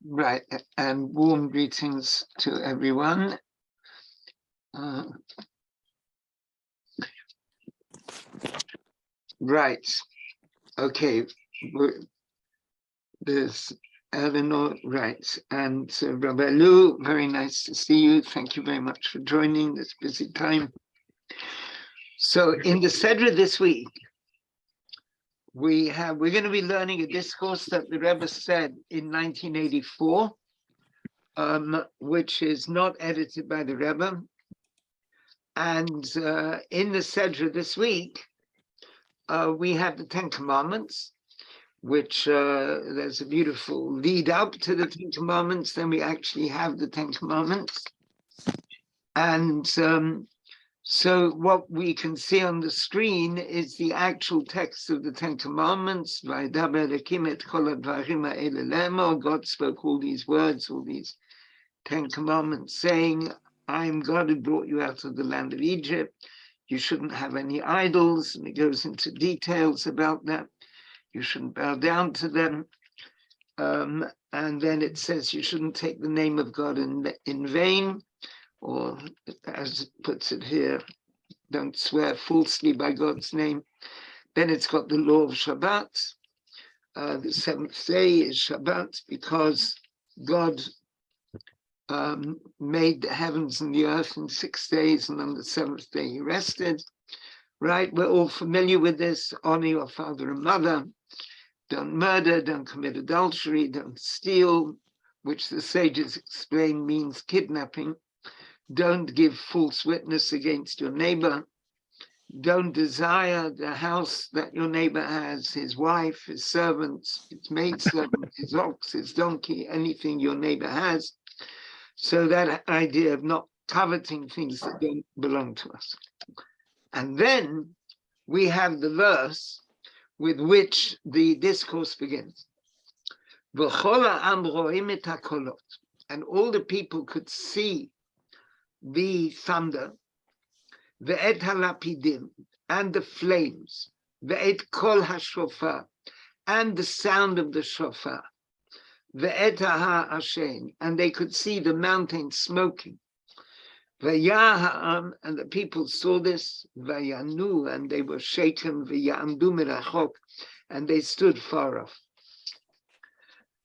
Right, and warm greetings to everyone. Right, okay, there's Eleanor, right, and Rabbi Lou, very nice to see you. Thank you very much for joining this busy time. So in the Sedra this week, we're going to be learning a discourse that the Rebbe said in 1984, which is not edited by the Rebbe. And in the Sedra this week, we have the Ten Commandments, which there's a beautiful lead up to the Ten Commandments. Then we actually have the Ten Commandments. And so what we can see on the screen is the actual text of the Ten Commandments. God spoke all these words, all these Ten Commandments, saying, I am God who brought you out of the land of Egypt. You shouldn't have any idols. And it goes into details about that. You shouldn't bow down to them. And then it says you shouldn't take the name of God in vain, or as it puts it here, don't swear falsely by God's name. Then it's got the law of Shabbat. The seventh day is Shabbat because God made the heavens and the earth in 6 days, and on the seventh day he rested. Right, we're all familiar with this. Honor your father and mother. Don't murder, don't commit adultery, don't steal, which the sages explain means kidnapping. Don't give false witness against your neighbor. Don't desire the house that your neighbor has, his wife, his servants, his maidservant, his ox, his donkey, anything your neighbor has. So that idea of not coveting things that don't belong to us. And then we have the verse with which the discourse begins. And all the people could see the thunder, ve'et halapidim, and the flames, ve'et kol hashofar, and the sound of the shofar, ve'et ha'ashen, and they could see the mountain smoking. Vayah and the people saw this, vayanu, and they were shaken, vayamdu mirachok, and they stood far off.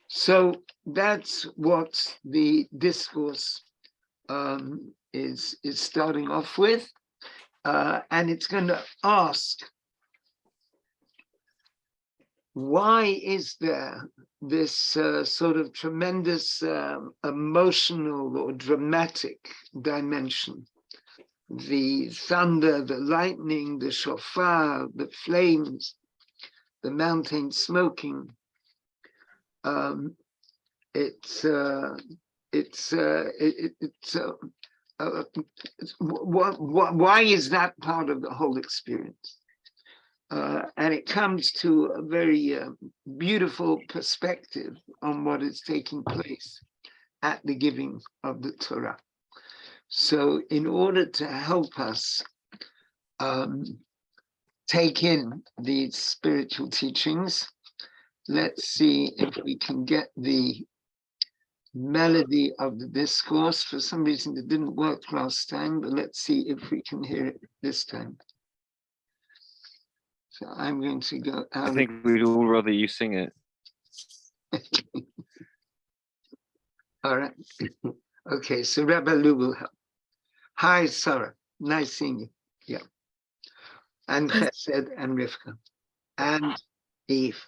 So that's what the discourse is starting off with, and it's going to ask, why is there this sort of tremendous emotional or dramatic dimension? The thunder, the lightning, the shofar, the flames, the mountain smoking. Why is that part of the whole experience? And it comes to a very beautiful perspective on what is taking place at the giving of the Torah. So in order to help us take in these spiritual teachings, let's see if we can get the melody of the discourse. For some reason it didn't work last time, but let's see if we can hear it this time. So I'm going to go out. I think we'd all rather you sing it. All right. Okay, so Rebbe Lou will help. Hi, Sarah. Nice seeing you. Yeah. And Chesed and Rivka. And Eve.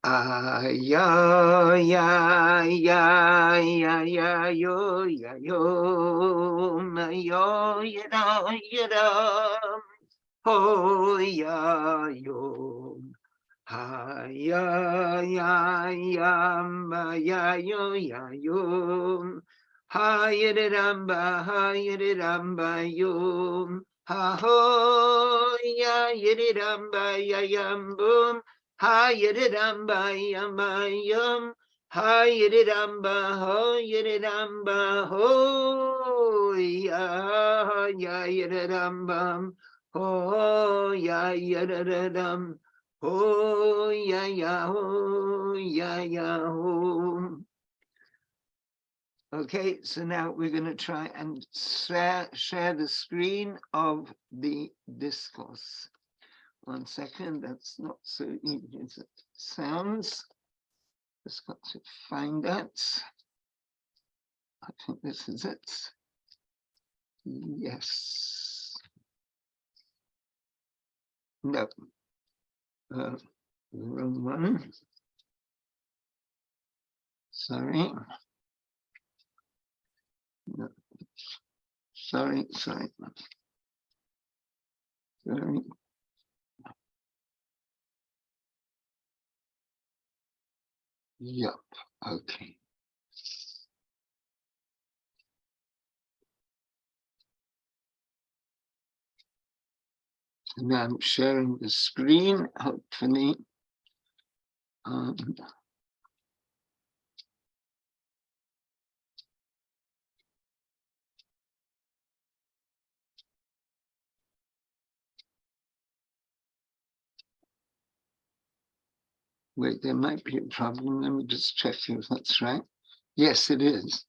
Ya, ya, ya, ya, ya, yo, ya, yo, ya, oh ya yo, ha ya ya ya ma ya yo, ha yiramba yo, ha ho ya yiramba ya yambum, ha yiramba yama yum, ha yiramba ho ya ya yirambam. Oh ya ya da da dum, oh ya ya oh ya ya oh. Okay, so now we're going to try and share the screen of the discourse. 1 second, that's not so easy as it sounds. Just got to find that. I think this is it. Yes. No. Wrong one. Sorry. No. Sorry. Yep. Okay. And I'm sharing the screen, hopefully. Wait, there might be a problem. Let me just check if that's right. Yes, it is.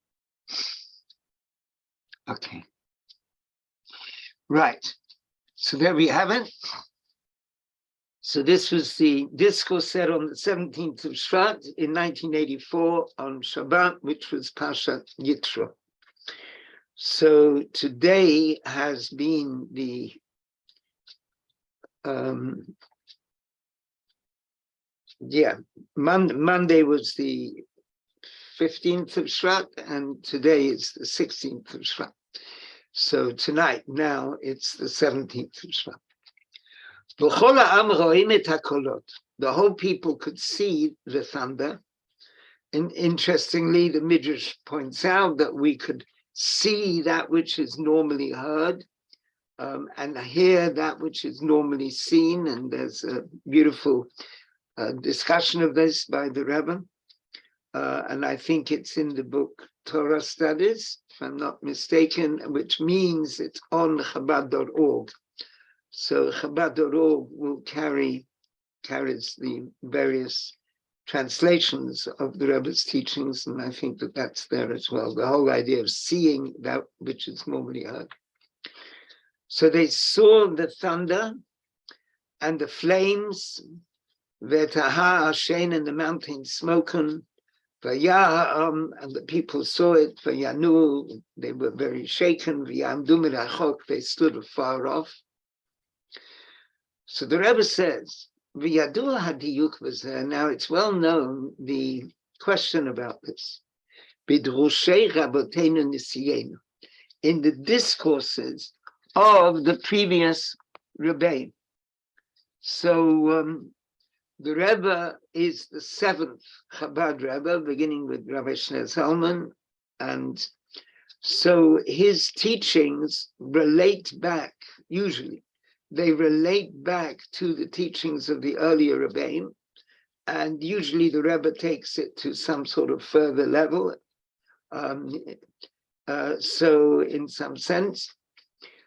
Okay. Right. So there we have it. So this was the discourse said on the 17th of Shvat in 1984 on Shabbat, which was Parshat Yitro. So today has been the Monday was the 15th of Shvat, and today is the 16th of Shvat. So tonight, now it's the 17th of Shvat. The whole people could see the thunder. And interestingly, the Midrash points out that we could see that which is normally heard and hear that which is normally seen. And there's a beautiful discussion of this by the Rebbe. And I think it's in the book Torah Studies, if I'm not mistaken, which means it's on Chabad.org. So Chabad.org will carries the various translations of the Rebbe's teachings, and I think that that's there as well. The whole idea of seeing that which is normally heard. So they saw the thunder and the flames, V'taha Hashen, and the mountain smoken, V'ya'am, and the people saw it, V'yanu, they were very shaken, V'yamdu mirachok, they stood afar off. So the Rebbe says, V'yadu hadiyuk was there. Now it's well known, the question about this. Bidrushei Rabotenu Nisiyenu, in the discourses of the previous Rebbe. So the Rebbe is the 7th Chabad Rebbe, beginning with Rabbi Shneur Zalman, and so his teachings relate back, usually, they relate back to the teachings of the earlier Rebbeim, and usually the Rebbe takes it to some sort of further level. So in some sense,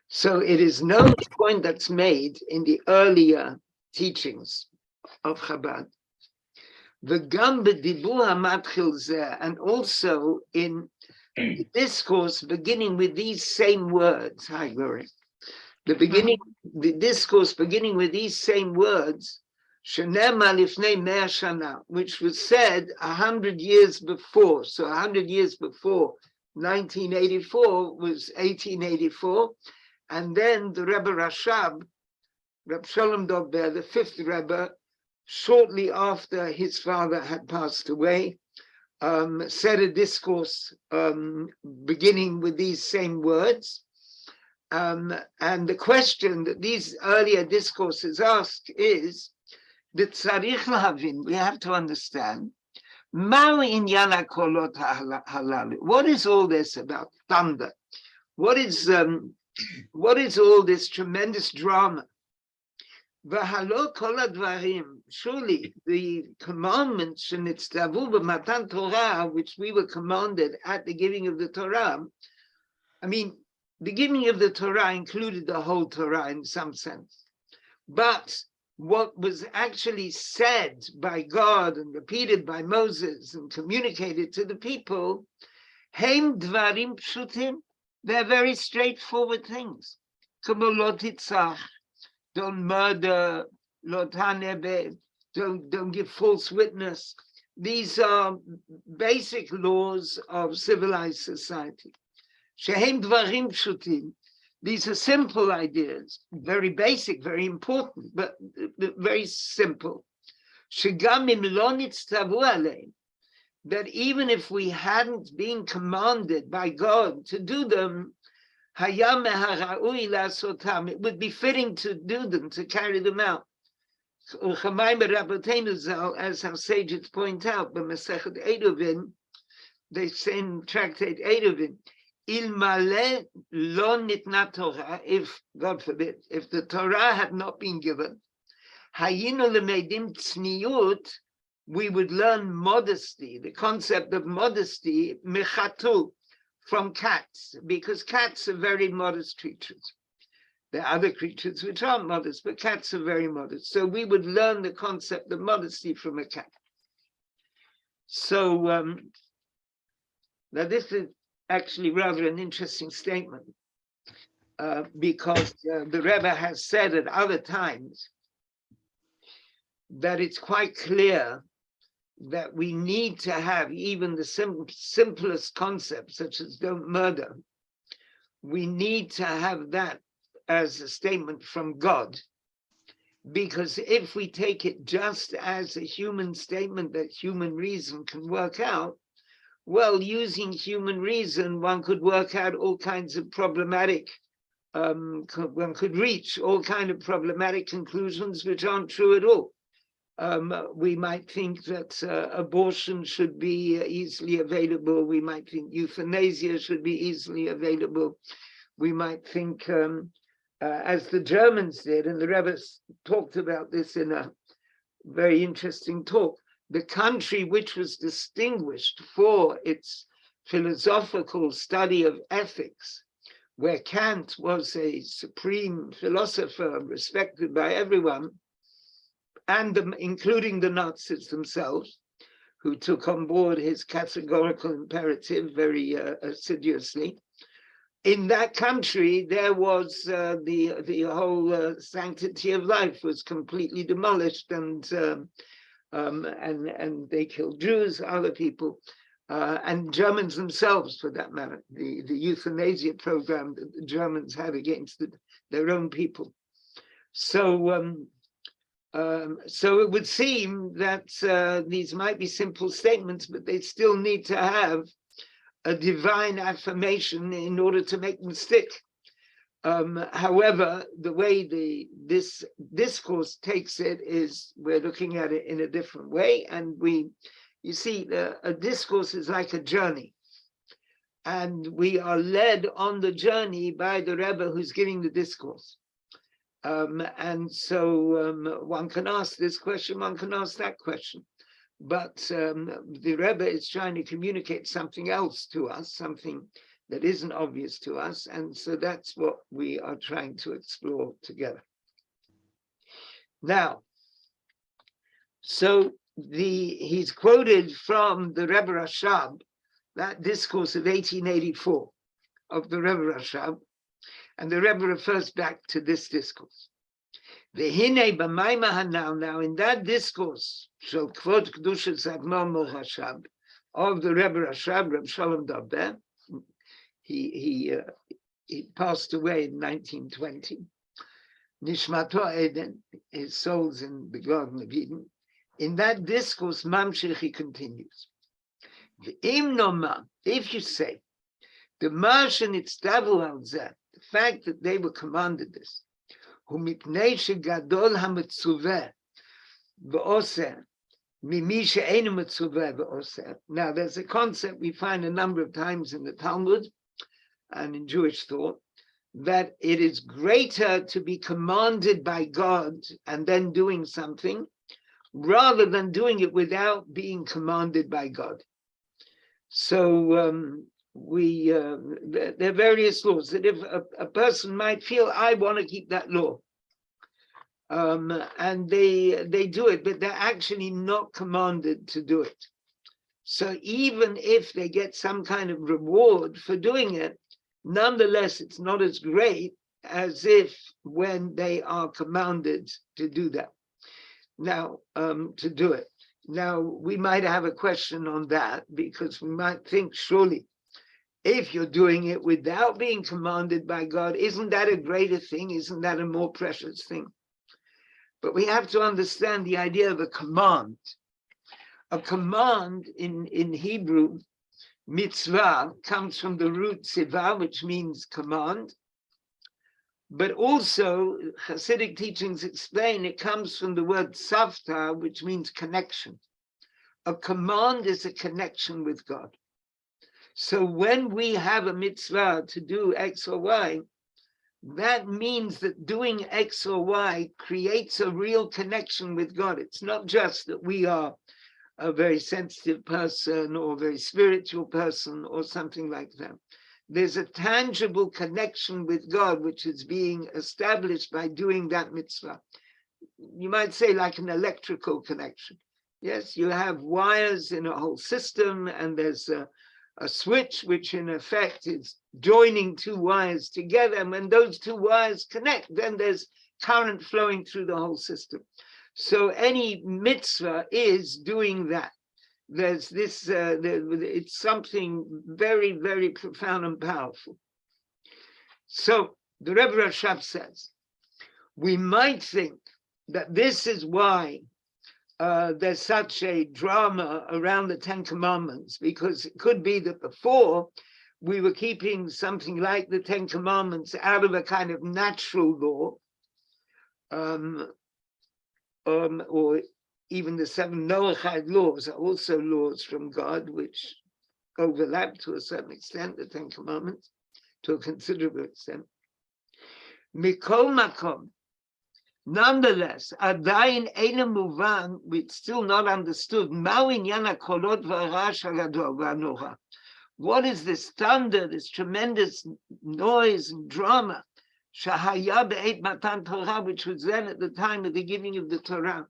so it is no point that's made in the earlier teachings of Chabad. And also in the discourse beginning with these same words. Hi, Glory. The discourse beginning with these same words, which was said 100 years before. So 100 years before 1984 was 1884. And then the Rebbe Rashab, Reb Shalom Dovber, the 5th Rebbe, shortly after his father had passed away, said a discourse beginning with these same words. And the question that these earlier discourses ask is that tzarich lahavin, we have to understand, ma'u inyan hakolot halalu. What is all this about thunder? What is all this tremendous drama? V'halo kol hadvarim, surely the commandments shenitztavu b'matan Torah, which we were commanded at the giving of the Torah. I mean, the giving of the Torah included the whole Torah in some sense. But what was actually said by God and repeated by Moses and communicated to the people Heim dvarim pshutim. They're very straightforward things. Como lo titzach, don't murder, lo tanebe, don't give false witness. These are basic laws of civilized society. Shehem dvarim pshutim. These are simple ideas, very basic, very important, but very simple. Shegam im lo nitztavu aleim. That even if we hadn't been commanded by God to do them, it would be fitting to do them, to carry them out. As our sages point out, but Masechet Eruvin, they say in Tractate Eruvin, Ilmale lo nitna Torah, if, God forbid, if the Torah had not been given, hayinu lemedim tzniut, we would learn modesty, the concept of modesty, mechatu, from cats, because cats are very modest creatures. There are other creatures which aren't modest, but cats are very modest. So we would learn the concept of modesty from a cat. So now this is actually rather an interesting statement, because the Rebbe has said at other times that it's quite clear that we need to have even the simplest concepts, such as don't murder. We need to have that as a statement from God, because if we take it just as a human statement that human reason can work out, well, using human reason, one could work out all kinds of problematic, one could reach all kinds of problematic conclusions which aren't true at all. We might think that abortion should be easily available. We might think euthanasia should be easily available. We might think, as the Germans did, and the Rebbe talked about this in a very interesting talk, the country which was distinguished for its philosophical study of ethics, where Kant was a supreme philosopher respected by everyone, and including the Nazis themselves, who took on board his categorical imperative very assiduously. In that country, there was the whole sanctity of life was completely demolished, and they killed Jews, other people, and Germans themselves, for that matter. The euthanasia program that the Germans had against their own people. So it would seem that these might be simple statements, but they still need to have a divine affirmation in order to make them stick. However, the way this discourse takes it is we're looking at it in a different way, and you see, a discourse is like a journey, and we are led on the journey by the Rebbe who's giving the discourse. And so one can ask this question, one can ask that question. But the Rebbe is trying to communicate something else to us, something that isn't obvious to us. And so that's what we are trying to explore together. Now, so he's quoted from the Rebbe Rashab, that discourse of 1884 of the Rebbe Rashab. And the Rebbe refers back to this discourse. Now in that discourse, of the Rebbe Rashab, Reb Shalom Daber, he passed away in 1920. Nishmato Eden, his soul's in the Garden of Eden. In that discourse, Mamshech, he continues. If you say, the Marshan Itzdavu al Zeh, the fact that they were commanded this, now there's a concept we find a number of times in the Talmud and in Jewish thought, that it is greater to be commanded by God and then doing something, rather than doing it without being commanded by God. So there are various laws that if a person might feel, I want to keep that law, and they do it, but they're actually not commanded to do it. So even if they get some kind of reward for doing it, nonetheless, it's not as great as if when they are commanded to do that. Now, to do it. Now, we might have a question on that, because we might think, surely, if you're doing it without being commanded by God, isn't that a greater thing? Isn't that a more precious thing? But we have to understand the idea of a command. A command in Hebrew, mitzvah, comes from the root tzivah, which means command. But also, Hasidic teachings explain it comes from the word savta, which means connection. A command is a connection with God. So when we have a mitzvah to do X or Y, that means that doing X or Y creates a real connection with God. It's not just that we are a very sensitive person or a very spiritual person or something like that. There's a tangible connection with God which is being established by doing that mitzvah. You might say like an electrical connection. Yes, you have wires in a whole system, and there's a switch which in effect is joining two wires together. And when those two wires connect, then there's current flowing through the whole system. So any mitzvah is doing that. There's this, it's something very, very profound and powerful. So the Rebbe Rashab says, we might think that this is why there's such a drama around the Ten Commandments, because it could be that before we were keeping something like the Ten Commandments out of a kind of natural law, or even the 7 Noahide laws are also laws from God, which overlap to a certain extent the Ten Commandments, to a considerable extent. Mikol makom, nonetheless, adayin eina muvan, it's still not understood. Ma'u inyan hakolot v'harash hagadol v'hanora. What is this thunder, this tremendous noise and drama, shahaya be'et matan Torah, which was then at the time of the giving of the Torah?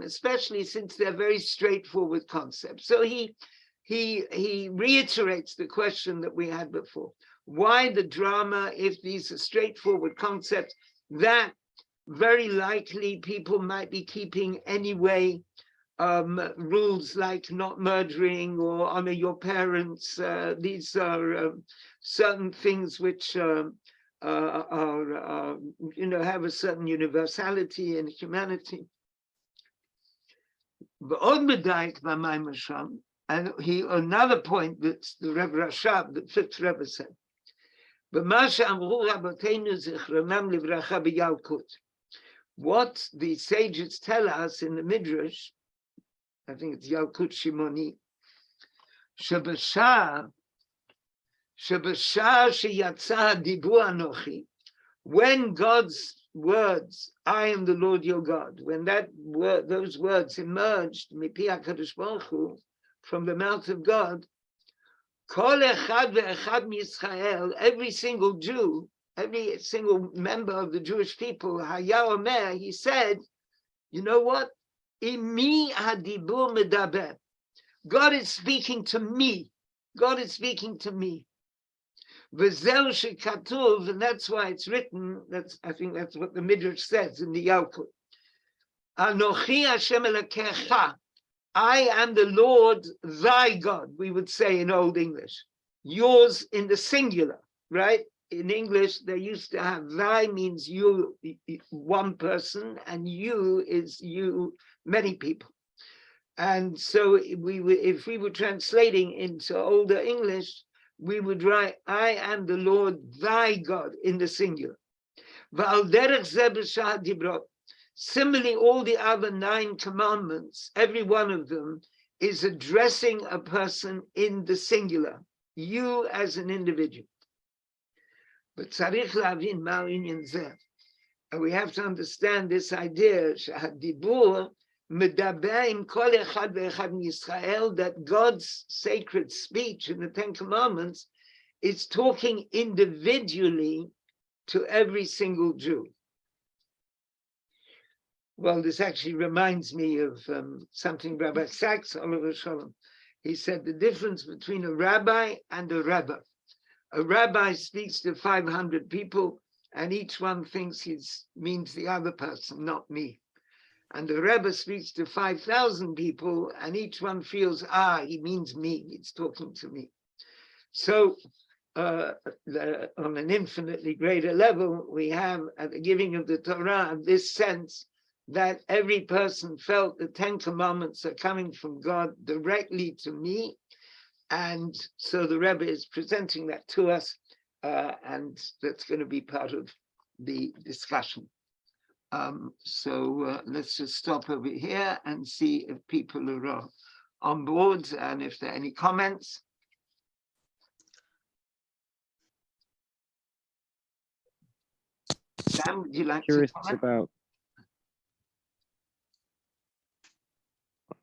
Especially since they're very straightforward concepts. So he reiterates the question that we had before. Why the drama if these are straightforward concepts that very likely people might be keeping anyway? Rules like not murdering or honor your parents. These are certain things which have a certain universality and humanity. And another point that's the Rebbe Rashab, the fifth Rebbe said, what the sages tell us in the Midrash, I think it's Yalkut Shimoni, when God's words, I am the Lord your God, when those words emerged from the mouth of God, every single Jew, every single member of the Jewish people, he said, you know what? God is speaking to me. God is speaking to me. And that's why it's written, I think that's what the Midrash says in the Yalkut. Anochi Hashem Elokecha, I am the Lord thy God, we would say in Old English. Yours in the singular, right? In English, they used to have thy means you, one person, and you is you, many people. And so if we were translating into older English, we would write, I am the Lord thy God in the singular. Similarly, all the other 9 commandments, every one of them is addressing a person in the singular, you as an individual. But tzarich lavin ma'u inyan zeh. And we have to understand this idea, shehadibur medaber im kol echad ve'echad miYisrael, that God's sacred speech in the 10 Commandments is talking individually to every single Jew. Well, this actually reminds me of something Rabbi Sachs, Oliver Shalom. He said the difference between a rabbi and a Rebbe. A rabbi speaks to 500 people, and each one thinks he means the other person, not me. And the Rebbe speaks to 5,000 people, and each one feels, he means me, he's talking to me. So on an infinitely greater level, we have at the giving of the Torah this sense that every person felt the 10 commandments are coming from God directly to me. And so the Rebbe is presenting that to us, and that's going to be part of the discussion. So let's just stop over here and see if people are on board and if there are any comments. Sam, would you like to comment?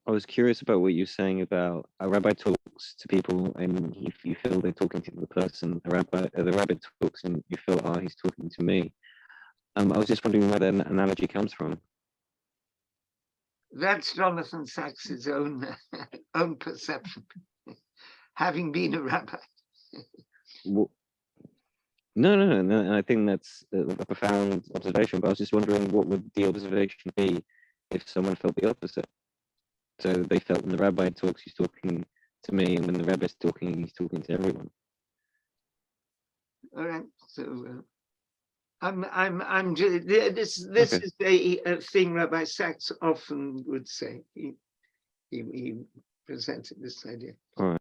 I was curious about what you're saying about a rabbi talks to people and you feel they're talking to the person. The rabbi talks and you feel, he's talking to me. I was just wondering where that analogy comes from. That's Jonathan Sachs's own perception, having been a rabbi. Well, no. I think that's a profound observation. But I was just wondering, what would the observation be if someone felt the opposite? So they felt when the rabbi talks, he's talking to me, and when the rabbi's talking, he's talking to everyone. All right. So this okay. Is a thing Rabbi Sachs often would say. He presented this idea. All right.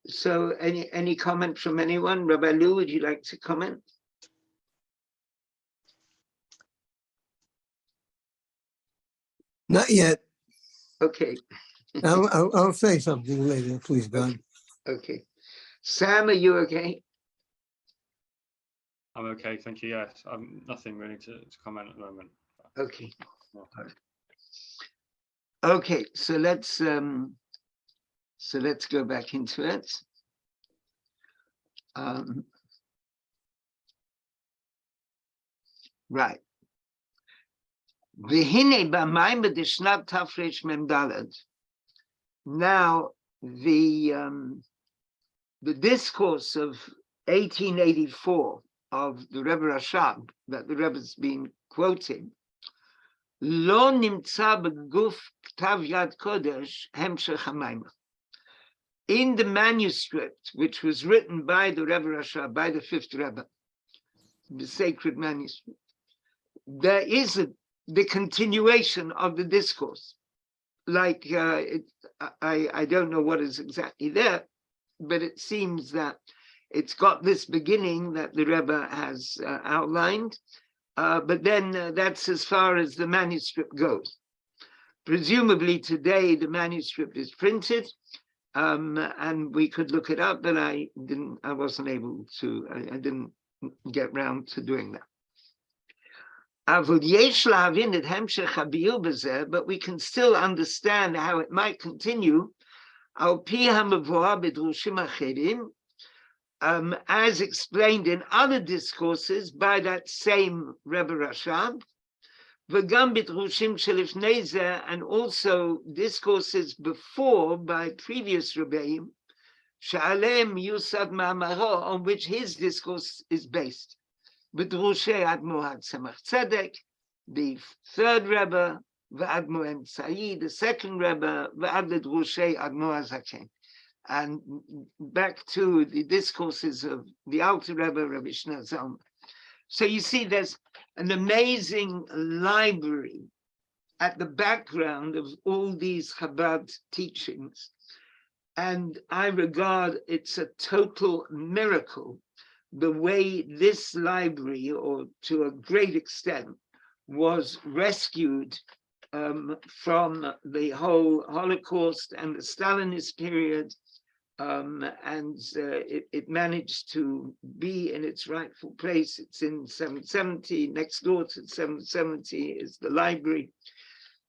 So any comment from anyone? Rabbi Lou, would you like to comment? Not yet. Okay. I'll say something later, please, God. Okay. Sam, are you okay? I'm okay, thank you. Yes, I'm nothing really to comment at the moment. Okay. Okay, so let's go back into it. Right. Now the discourse of 1884 of the Rebbe Rashab that the Rebbe's been quoting, Lo nimtza beguf ktav yad kodesh hemshech hamayma. In the manuscript, which was written by the Rebbe Rashab, by the fifth Rebbe, the sacred manuscript, there is the continuation of the discourse. Like, I don't know what is exactly there, but it seems that it's got this beginning that the Rebbe has outlined, but then that's as far as the manuscript goes. Presumably today the manuscript is printed, and we could look it up, but I wasn't able to, I didn't get round to doing that. But we can still understand how it might continue, as explained in other discourses by that same Rebbe Rashab, and also discourses before by previous Rebbeim, on which his discourse is based. B'drushei Admor Tzemach Tzedek, the third Rebbe, v'Admor Emtzai, the second Rebbe, v'Ad L'drushei Admor HaZaken. And back to the discourses of the Alter Rebbe, Rabbi Shneur Zalman. So you see, there's an amazing library at the background of all these Chabad teachings. And I regard it's a total miracle the way this library, or to a great extent, was rescued from the whole Holocaust and the Stalinist period, and it managed to be in its rightful place. It's in 770, next door to 770 is the library,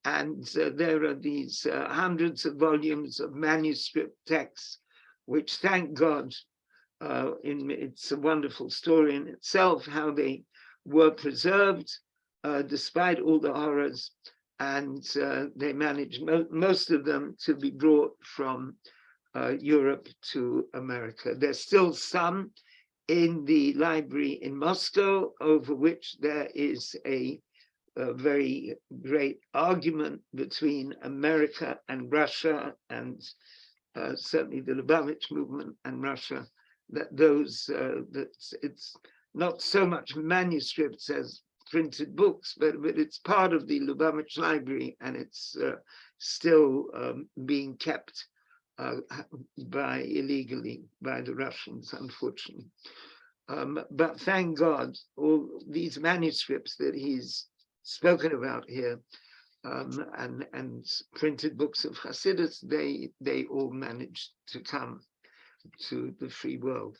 and there are these hundreds of volumes of manuscript texts, which, thank God, It's a wonderful story in itself, how they were preserved despite all the horrors, and they managed, most of them, to be brought from Europe to America. There's still some in the library in Moscow, over which there is a very great argument between America and Russia, and certainly the Lubavitch movement and Russia, that it's not so much manuscripts as printed books, but it's part of the Lubavitch library, and it's still being kept illegally by the Russians, unfortunately. But thank God, all these manuscripts that he's spoken about here, and printed books of Hasidus, they all managed to come to the free world.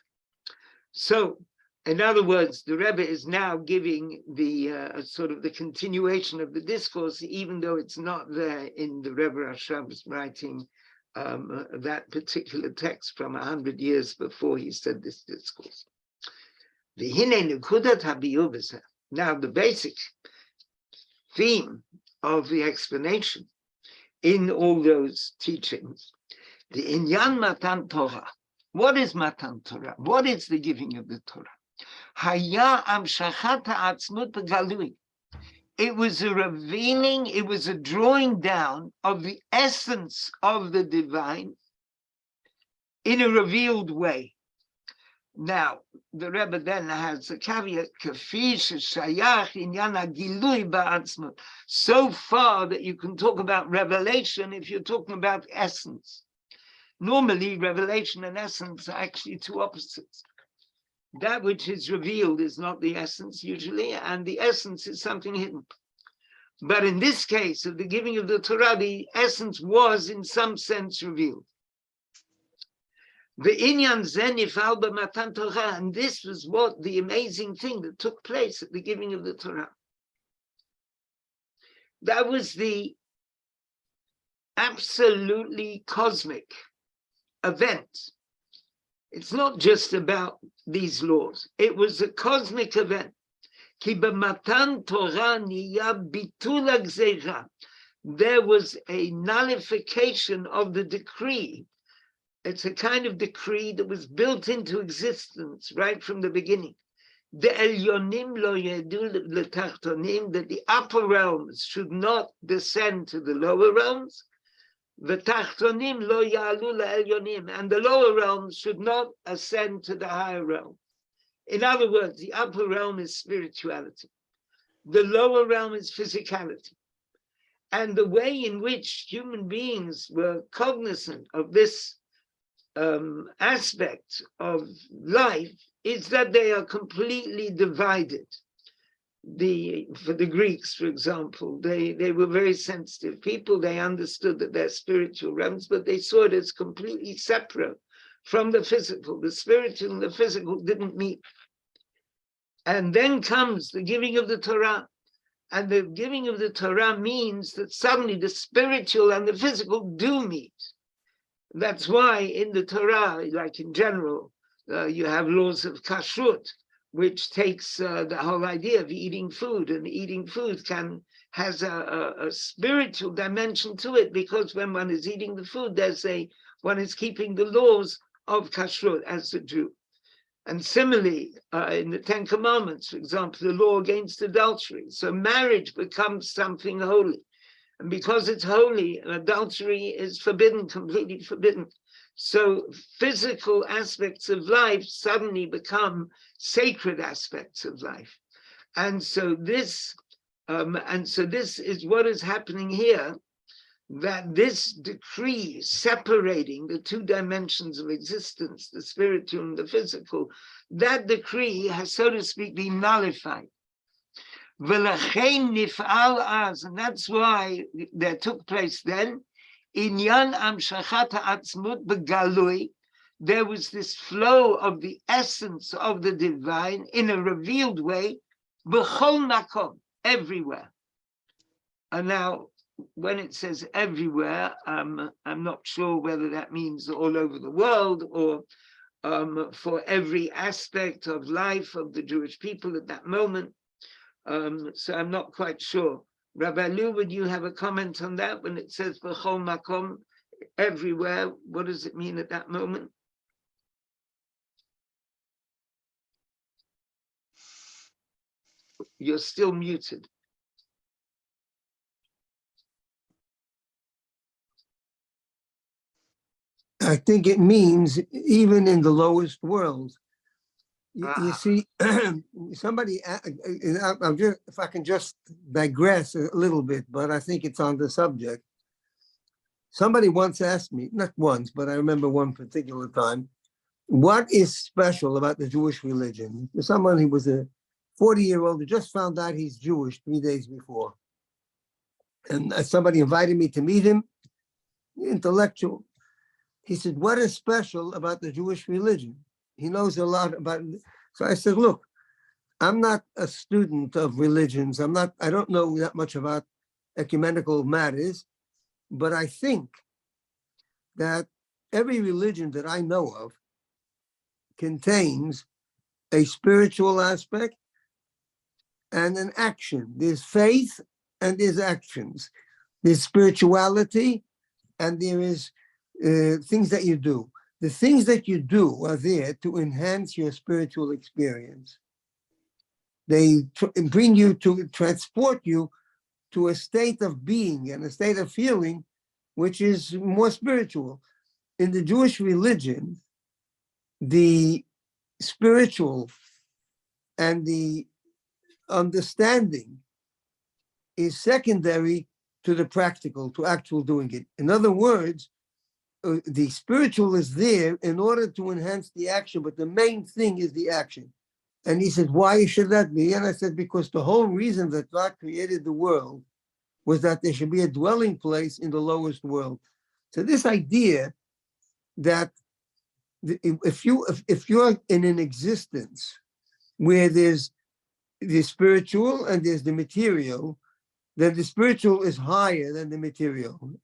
So, in other words, the Rebbe is now giving the sort of the continuation of the discourse, even though it's not there in the Rebbe Rashav's writing, that particular text from 100 years before he said this discourse. Now, the basic theme of the explanation in all those teachings, the Inyan Matan Torah. What is Matan Torah? What is the giving of the Torah? Haya amshachat ha'atzmut b'galui. It was a revealing, it was a drawing down of the essence of the divine in a revealed way. Now, the Rebbe then has a caveat, kafi sheshayach inyan hagilui ba'atzmut, so far that you can talk about revelation if you're talking about essence. Normally, revelation and essence are actually two opposites. That which is revealed is not the essence usually, and the essence is something hidden. But in this case of the giving of the Torah, the essence was in some sense revealed. The inyan zen ifal b'matan Torah, and this was what the amazing thing that took place at the giving of the Torah. That was the absolutely cosmic event. It's not just about these laws. It was a cosmic event. Ki b'matan Torah niya bitul hagzeira. There was a nullification of the decree. It's a kind of decree that was built into existence right from the beginning. The elyonim lo yedu letachtonim, that the upper realms should not descend to the lower realms. The tachtonim lo ya'alu la'elyonim, and the lower realms should not ascend to the higher realm. In other words, the upper realm is spirituality. The lower realm is physicality. And the way in which human beings were cognizant of this aspect of life is that they are completely divided. For the Greeks, for example, they were very sensitive people. They understood that they're spiritual realms, but they saw it as completely separate from the physical. The spiritual and the physical didn't meet. And then comes the giving of the Torah. And the giving of the Torah means that suddenly the spiritual and the physical do meet. That's why in the Torah, like in general, you have laws of kashrut, which takes the whole idea of eating food, and eating food has a spiritual dimension to it, because when one is eating the food, one is keeping the laws of kashrut as a Jew. And similarly, in the Ten Commandments, for example, the law against adultery. So marriage becomes something holy. And because it's holy, adultery is forbidden, completely forbidden. So physical aspects of life suddenly become sacred aspects of life. And so this is what is happening here, that this decree separating the two dimensions of existence, the spiritual and the physical, that decree has, so to speak, been nullified. And that's why there took place then, Inyan amshachat ha'atzmut b'galui, there was this flow of the essence of the divine in a revealed way, b'chol makom, everywhere. And now, when it says everywhere, I'm not sure whether that means all over the world, or for every aspect of life of the Jewish people at that moment. So I'm not quite sure. Rabbi Lu, would you have a comment on that when it says B'chol Makom, everywhere? What does it mean at that moment? You're still muted. I think it means even in the lowest world. You see, somebody, I'm just, if I can just digress a little bit, but I think it's on the subject. Somebody once asked me, not once, but I remember one particular time, what is special about the Jewish religion? Someone who was a 40-year-old who just found out he's Jewish 3 days before. And somebody invited me to meet him, intellectual. He said, what is special about the Jewish religion? He knows a lot about it. So I said, look, I'm not a student of religions. I don't know that much about ecumenical matters, but I think that every religion that I know of contains a spiritual aspect and an action. There's faith and there's actions. There's spirituality and there is things that you do. The things that you do are there to enhance your spiritual experience. They bring you to transport you to a state of being and a state of feeling which is more spiritual. In the Jewish religion, the spiritual and the understanding is secondary to the practical, to actual doing it. In other words, the spiritual is there in order to enhance the action, but the main thing is the action. And he said, why should that be? And I said, because the whole reason that God created the world was that there should be a dwelling place in the lowest world. So this idea that if you're in an existence where there's the spiritual and there's the material, then the spiritual is higher than the material.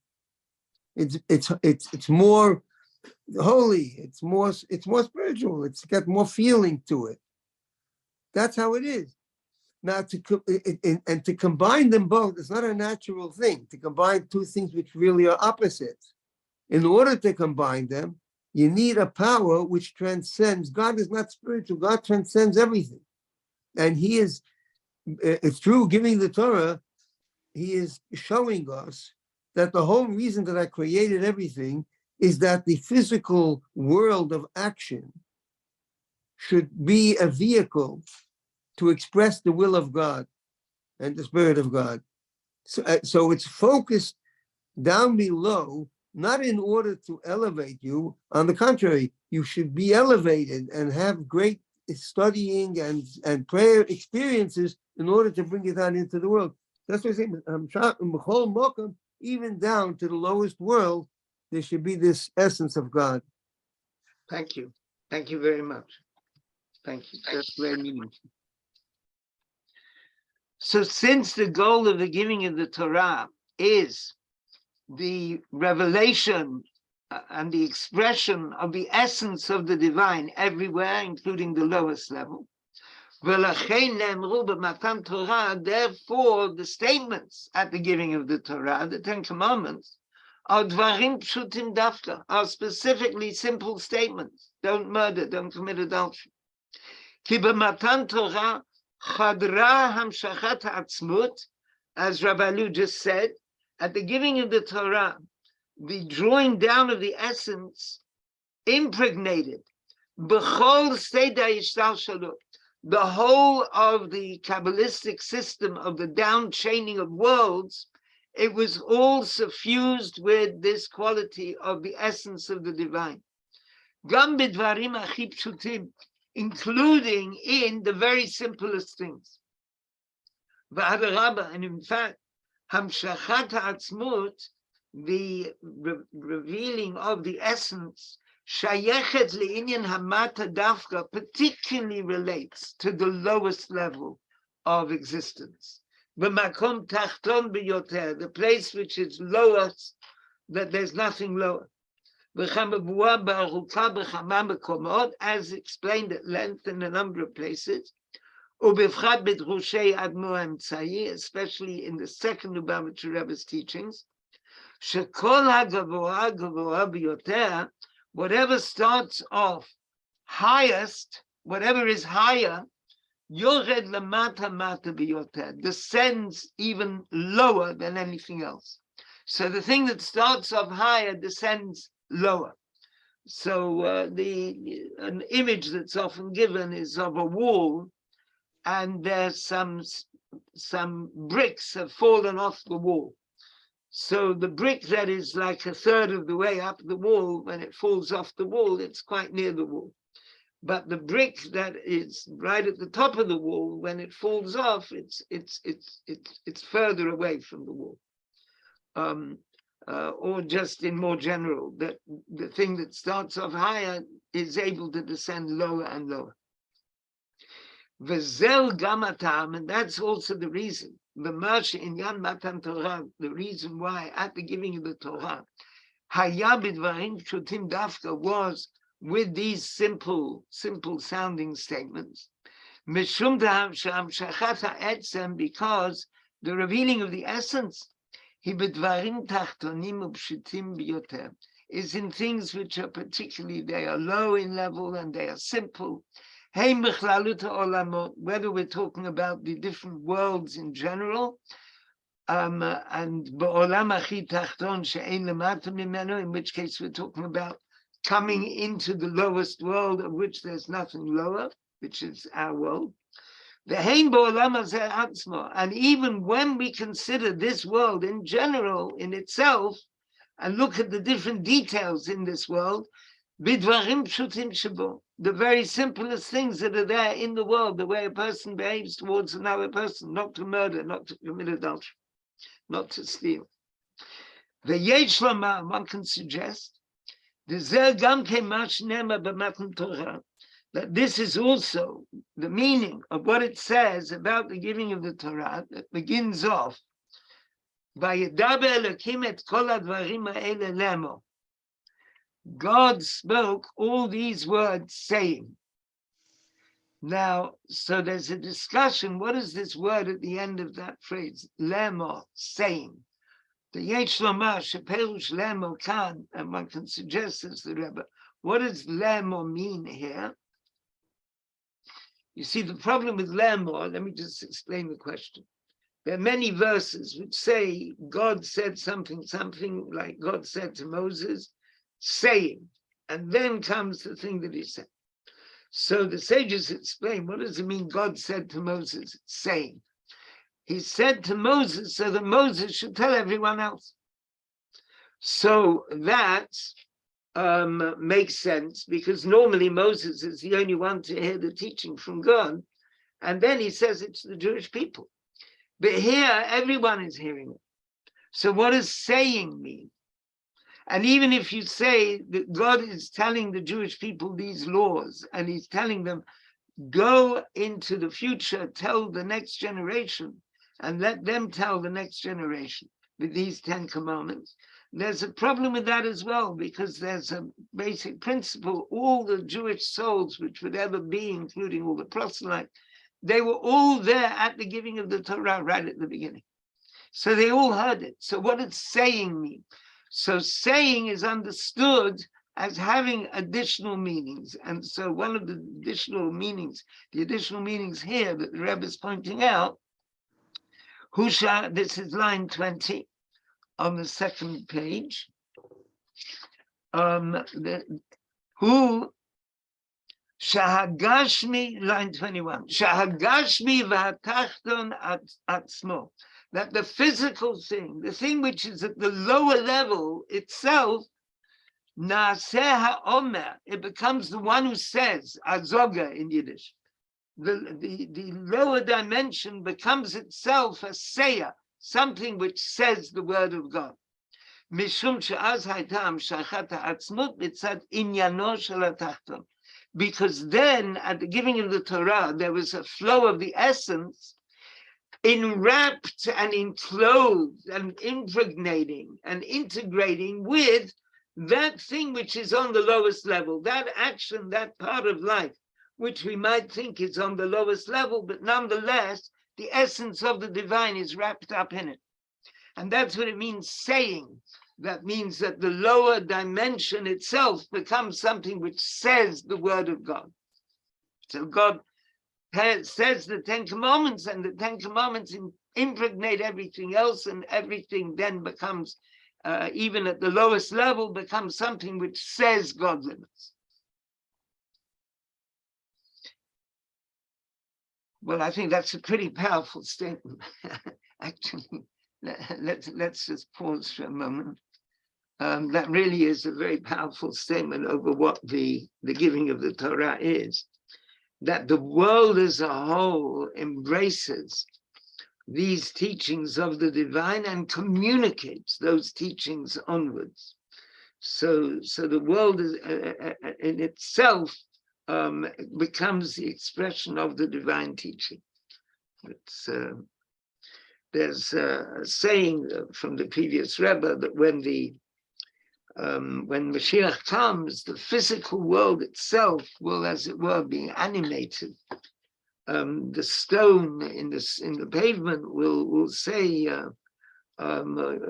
It's more holy. It's more spiritual. It's got more feeling to it. That's how it is. Now to combine them both, it's not a natural thing to combine two things which really are opposites. In order to combine them, you need a power which transcends. God is not spiritual. God transcends everything. And he is, through giving the Torah, he is showing us that the whole reason that I created everything is that the physical world of action should be a vehicle to express the will of God and the Spirit of God. So it's focused down below, not in order to elevate you. On the contrary, you should be elevated and have great studying and prayer experiences in order to bring it out into the world. That's what I'm saying. Even down to the lowest world, there should be this essence of God. Thank you. Thank you very much. Thank you. That's very meaningful. So since the goal of the giving of the Torah is the revelation and the expression of the essence of the divine everywhere, including the lowest level, therefore the statements at the giving of the Torah, the Ten Commandments, are dvarim pshutim dafka, are specifically simple statements. Don't murder, don't commit adultery. Ki b'matan Torah chadra hamshachat ha'atzmut, as Rabbi Lu just said, at the giving of the Torah, the drawing down of the essence impregnated b'chol Sedra ishtalshalut, the whole of the Kabbalistic system of the down chaining of worlds, it was all suffused with this quality of the essence of the divine. Gam b'dvarim achi pshutim, including in the very simplest things. V'adarabba, and in fact, hamshachat ha'atzmut, the revealing of the essence, shayechet le'inyan hamata dafka, particularly relates to the lowest level of existence. B'makom tachton b'yoter, the place which is lowest, that there's nothing lower. as explained at length in a number of places, especially in the second Lubavitcher Rebbe's teachings, whatever starts off highest, whatever is higher, descends even lower than anything else. So the thing that starts off higher descends lower. So an image that's often given is of a wall, and there's some bricks have fallen off the wall. So the brick that is like a third of the way up the wall, when it falls off the wall, it's quite near the wall. But the brick that is right at the top of the wall, when it falls off, it's further away from the wall. Or just in more general, that the thing that starts off higher is able to descend lower and lower. V'zel gamatam, and that's also the reason. The Marsha in Yan Matan Torah, the reason why at the giving of the Torah, Hayabid Varim Shutim Dafka was with these simple sounding statements. Mishum Da'am Sham Shachata Etzem, because the revealing of the essence, Hibedvarim Tachtonim Upshitim Biyoter, is in things which are particularly, they are low in level and they are simple. Whether we're talking about the different worlds in general, and in which case we're talking about coming into the lowest world, of which there's nothing lower, which is our world. And even when we consider this world in general, in itself, and look at the different details in this world, the very simplest things that are there in the world, the way a person behaves towards another person, not to murder, not to commit adultery, not to steal. One can suggest that this is also the meaning of what it says about the giving of the Torah, that begins off by God spoke all these words saying. Now, so there's a discussion. What is this word at the end of that phrase? Lemo, saying. The Yesh Lomar, Sheperush Lemo Kan, and one can suggest as the Rebbe, what does Lemo mean here? You see, the problem with Lemo, let me just explain the question. There are many verses which say God said something like God said to Moses, saying, and then comes the thing that he said. So the sages explain, what does it mean God said to Moses, saying? He said to Moses so that Moses should tell everyone else. So that makes sense, because normally Moses is the only one to hear the teaching from God, and then he says it's the Jewish people. But here, everyone is hearing it. So what does saying mean? And even if you say that God is telling the Jewish people these laws, and he's telling them, go into the future, tell the next generation, and let them tell the next generation with these 10 commandments, there's a problem with that as well, because there's a basic principle. All the Jewish souls which would ever be, including all the proselytes, they were all there at the giving of the Torah right at the beginning. So they all heard it. So what does saying mean? So saying is understood as having additional meanings. And so one of the additional meanings here that the Rebbe is pointing out, Husha, this is line 20 on the second page. Who Shahagashmi, line 21. Shahagashmi v'hatachton atzmo. That the physical thing, the thing which is at the lower level itself, Naaseh ha'omer, it becomes the one who says, azoga in Yiddish. The lower dimension becomes itself a sayer, something which says the word of God. Mishum she'az haytam shachata atzmut mitzad inyano shel hatachton. Because then, at the giving of the Torah, there was a flow of the essence, enwrapped and enclosed and impregnating and integrating with that thing which is on the lowest level, that action, that part of life, which we might think is on the lowest level, but nonetheless, the essence of the divine is wrapped up in it. And that's what it means saying. That means that the lower dimension itself becomes something which says the word of God. So God says the 10 Commandments, and the 10 Commandments impregnate everything else, and everything then becomes, even at the lowest level, becomes something which says godliness. Well, I think that's a pretty powerful statement. Actually, let's just pause for a moment. That really is a very powerful statement over what the giving of the Torah is. That the world as a whole embraces these teachings of the divine and communicates those teachings onwards. So the world is, in itself becomes the expression of the divine teaching. There's a saying from the previous Rebbe that when Mashiach comes, the physical world itself will, as it were, be animated. The stone in the pavement will say,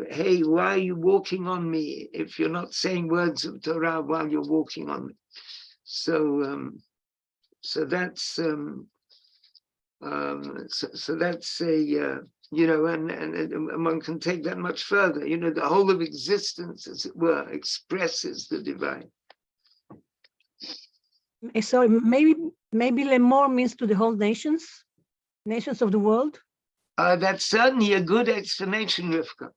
hey, why are you walking on me if you're not saying words of Torah while you're walking on me? So that's that's a and one can take that much further. The whole of existence, as it were, expresses the divine. Sorry, maybe Lemor means to the whole nations of the world. That's certainly a good explanation, Rivka.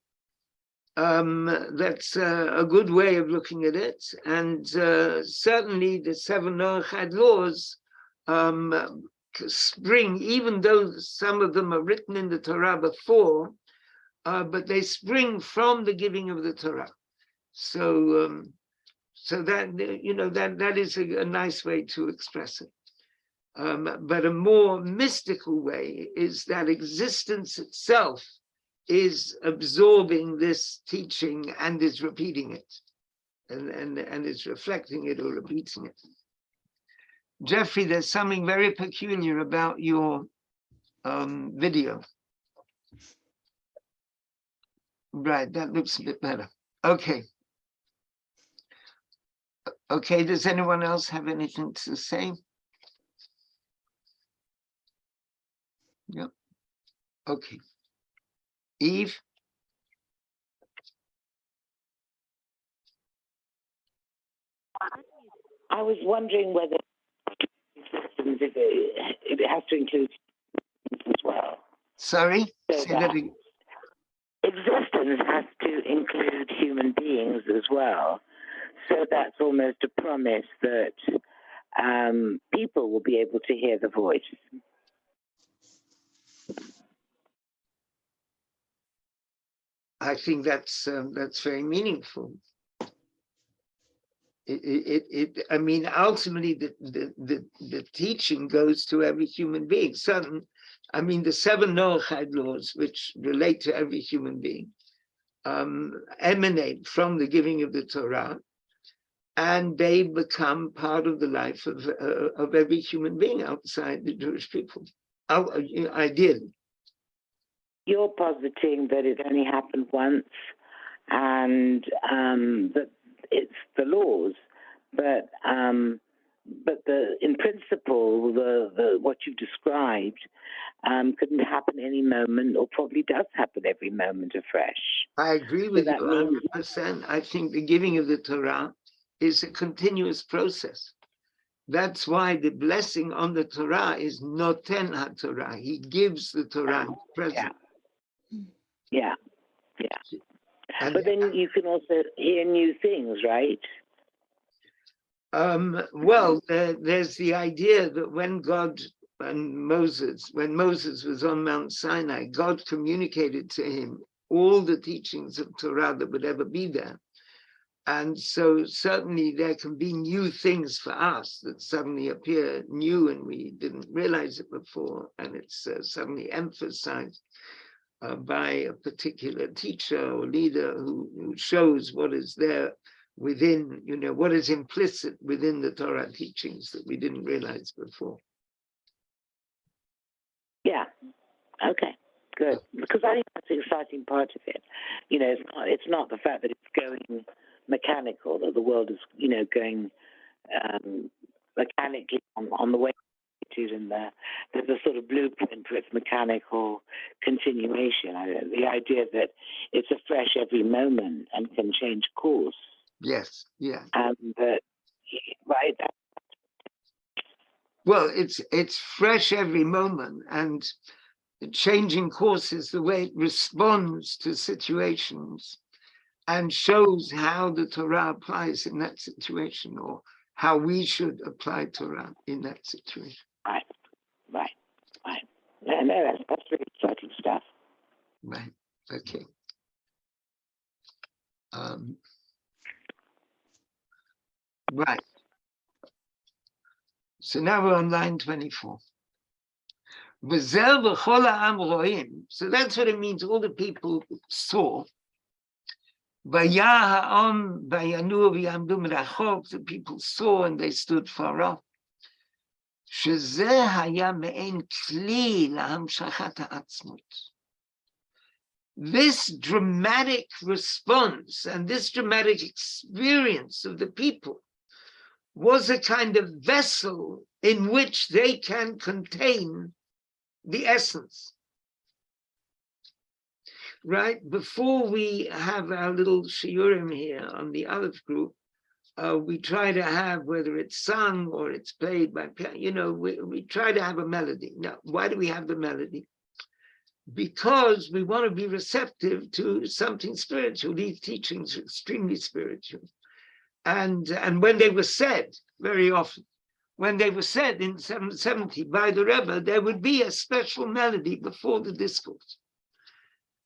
That's a good way of looking at it, and certainly the 7 Noachide laws spring, even though some of them are written in the Torah before, but they spring from the giving of the Torah. So that that is a nice way to express it. But a more mystical way is that existence itself is absorbing this teaching and is repeating it, and is reflecting it or repeating it. Jeffrey, there's something very peculiar about your video. Right, that looks a bit better. Okay. Okay, does anyone else have anything to say? Yep. Okay. Eve? I was wondering whether it has to include as well. Sorry? So Say that again. Existence has to include human beings as well. So that's almost a promise that people will be able to hear the voice. I think that's very meaningful. I mean, ultimately, the teaching goes to every human being. Certain, I mean, the 7 Noachide laws, which relate to every human being, emanate from the giving of the Torah, and they become part of the life of every human being outside the Jewish people, ideally. You're positing that it only happened once, and that it's the laws, but in principle, the what you described couldn't happen any moment, or probably does happen every moment afresh. I agree with you 100%. I think the giving of the Torah is a continuous process. That's why the blessing on the Torah is noten HaTorah. He gives the Torah present. Yeah. But then you can also hear new things, right? Well, there's the idea that when Moses was on Mount Sinai, God communicated to him all the teachings of Torah that would ever be there. And so certainly there can be new things for us that suddenly appear new and we didn't realize it before. And it's suddenly emphasized by a particular teacher or leader who shows what is there within, what is implicit within the Torah teachings that we didn't realize before. Yeah. Okay. Good. Because I think that's the exciting part of it. It's not the fact that it's going mechanical, that the world is, going mechanically on the way it is in there. There's a sort of blueprint for its mechanical continuation. The idea that it's afresh every moment and can change course. Yes, yeah. And that, right? Well, it's fresh every moment, and changing course is the way it responds to situations and shows how the Torah applies in that situation, or how we should apply Torah in that situation. Right. No, that's really exciting stuff. Right, okay. Right. So now we're on line 24. So that's what it means. All the people saw. The people saw and they stood far off. This dramatic response and this dramatic experience of the people was a kind of vessel in which they can contain the essence. Right? Before we have our little shiurim here on the Alef group, we try to have, whether it's sung or it's played by piano, we try to have a melody. Now, why do we have the melody? Because we want to be receptive to something spiritual. These teachings are extremely spiritual. And when they were said, very often, when they were said in 770 by the Rebbe, there would be a special melody before the discourse.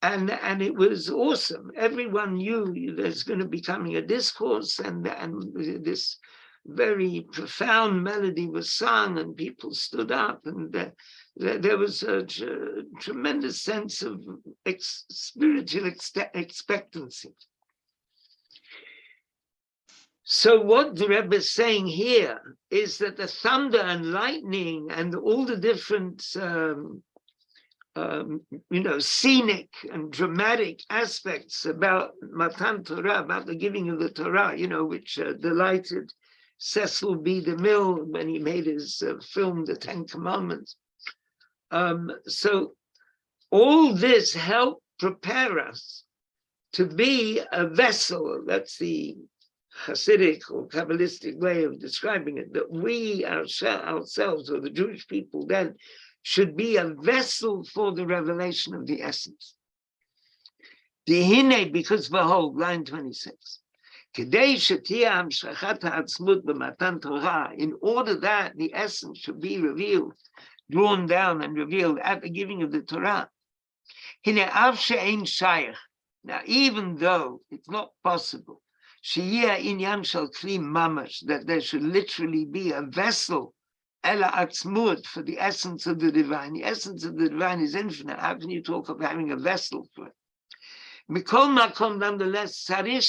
And it was awesome. Everyone knew there's going to be coming a discourse, and this very profound melody was sung, and people stood up, and there was a tremendous sense of spiritual expectancy. So what the Rebbe is saying here is that the thunder and lightning and all the different scenic and dramatic aspects about Matan Torah, about the giving of the Torah, which delighted Cecil B. DeMille when he made his film, The Ten Commandments. So all this helped prepare us to be a vessel. That's the Hasidic or Kabbalistic way of describing it, that we ourselves, or the Jewish people then, should be a vessel for the revelation of the essence. Because behold, line 26. In order that the essence should be revealed, drawn down and revealed at the giving of the Torah. Now, even though it's not possible, that there should literally be a vessel for the essence of the divine. The essence of the divine is infinite. How can you talk of having a vessel for it? Nonetheless, there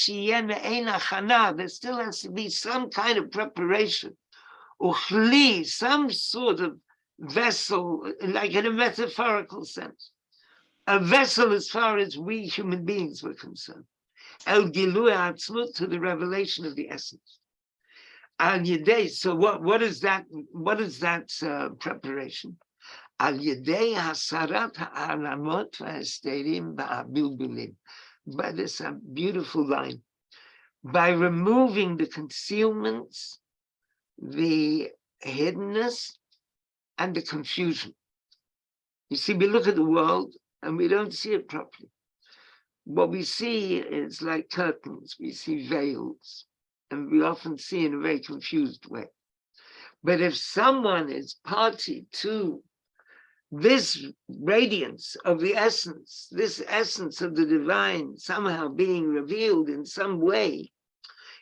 still has to be some kind of preparation, or some sort of vessel, like in a metaphorical sense. A vessel as far as we human beings were concerned. El Gilui Atzmut, to the revelation of the essence. Al Yedei, so what is that? What is that preparation? Al Yedei Hasarat Ha'alamot V'Hesterim Ba'abilbilim. By this beautiful line, by removing the concealments, the hiddenness, and the confusion. You see, we look at the world and we don't see it properly. What we see is like curtains, we see veils, and we often see in a very confused way. But if someone is party to this radiance of the essence, this essence of the divine somehow being revealed in some way,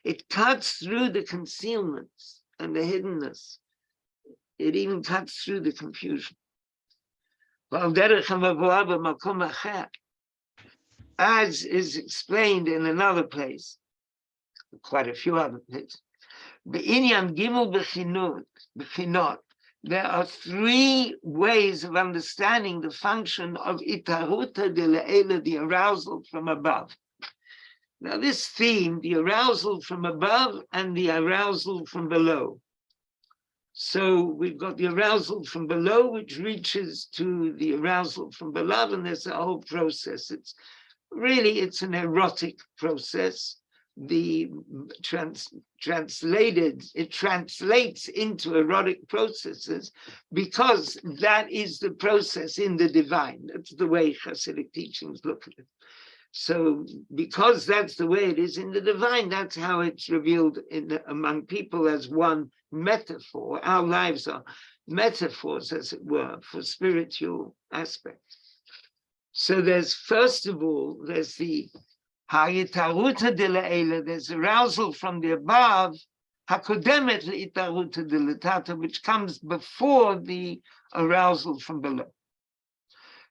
it cuts through the concealments and the hiddenness. It even cuts through the confusion. As is explained in another place, quite a few other things. B'inyan gimel b'chinot. There are three ways of understanding the function of itaruta de le'ela, the arousal from above. Now this theme, the arousal from above and the arousal from below. So we've got the arousal from below, which reaches to the arousal from below, and there's a whole process. It's an erotic process. It translates into erotic processes because that is the process in the divine. That's the way Hasidic teachings look at it. So because that's the way it is in the divine, that's how it's revealed among people as one metaphor. Our lives are metaphors, as it were, for spiritual aspects. So there's, first of all, there's the Hayitaruta de la'ela, there's arousal from the above, Hakodemet le'itaruta de l'tata, which comes before the arousal from below.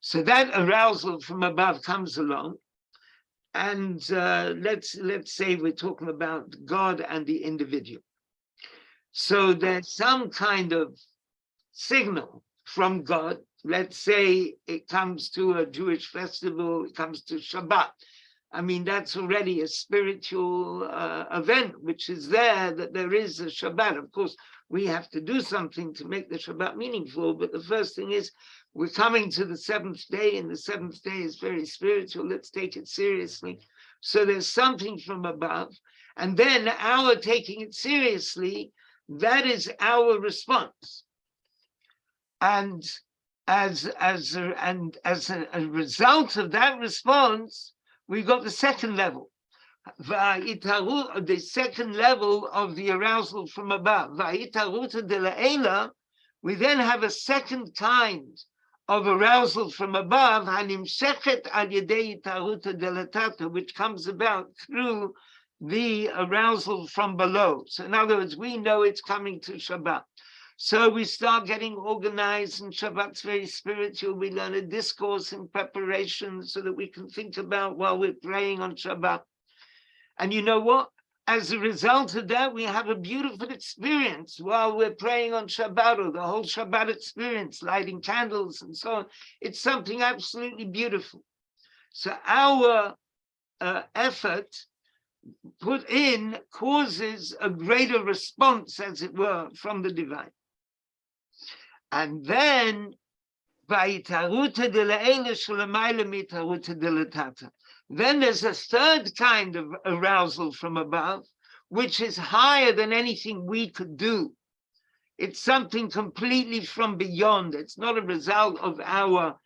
So that arousal from above comes along, and let's say we're talking about God and the individual. So there's some kind of signal from God. Let's say it comes to a Jewish festival, it comes to Shabbat. I mean, that's already a spiritual event, which is there, that there is a Shabbat. Of course, we have to do something to make the Shabbat meaningful, but the first thing is we're coming to the seventh day, and the seventh day is very spiritual. Let's take it seriously. So there's something from above, and then our taking it seriously, that is our response. And as a result of that response, we got the second level, the second level of the arousal from above. We then have a second kind of arousal from above, which comes about through the arousal from below. So in other words, we know it's coming to Shabbat. So we start getting organized, and Shabbat's very spiritual. We learn a discourse in preparation so that we can think about while we're praying on Shabbat. And you know what? As a result of that, we have a beautiful experience while we're praying on Shabbat, or the whole Shabbat experience, lighting candles and so on. It's something absolutely beautiful. So our effort put in causes a greater response, as it were, from the divine. And then, then there's a third kind of arousal from above, which is higher than anything we could do. It's something completely from beyond. It's not a result of our